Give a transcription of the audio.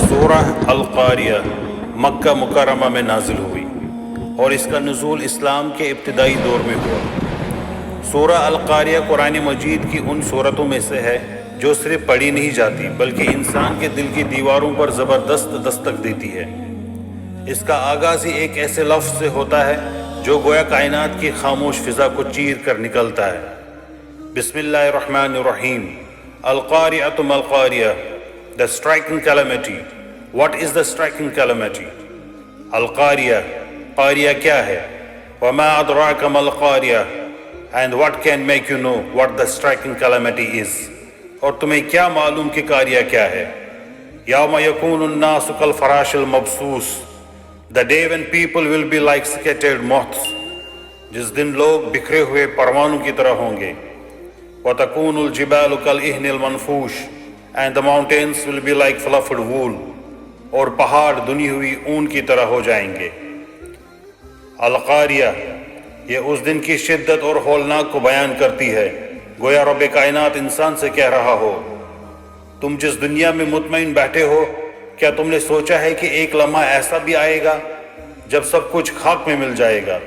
سورہ القاریہ مکہ مکرمہ میں نازل ہوئی اور اس کا نزول اسلام کے ابتدائی دور میں ہوا۔ سورہ القاریہ قرآن مجید کی ان سورتوں میں سے ہے جو صرف پڑھی نہیں جاتی بلکہ انسان کے دل کی دیواروں پر زبردست دستک دیتی ہے۔ اس کا آغاز ہی ایک ایسے لفظ سے ہوتا ہے جو گویا کائنات کی خاموش فضا کو چیر کر نکلتا ہے۔ بسم اللہ الرحمن الرحیم۔ القاریۃ ما القاریہ، the striking calamity. What is the striking calamity? القاریہ، قاریہ کیا ہے؟ وما ادراک ما القاریہ، and what can make you know what the striking calamity is؟ اور تمہیں کیا معلوم کہ قاریہ کیا ہے؟ یوم یکون الناس کالفراش المبثوث، the day when people will be like scattered moths، جس دن لوگ بکھرے ہوئے پروانوں کی طرح ہوں گے۔ وتکون الجبال کالعہن المنفوش، and the mountains will be like fluffed wool، اور پہاڑ دنی ہوئی اون کی طرح ہو جائیں گے۔ القاریہ، یہ اس دن کی شدت اور ہولناک کو بیان کرتی ہے، گویا رب کائنات انسان سے کہہ رہا ہو، تم جس دنیا میں مطمئن بیٹھے ہو، کیا تم نے سوچا ہے کہ ایک لمحہ ایسا بھی آئے گا جب سب کچھ خاک میں مل جائے گا؟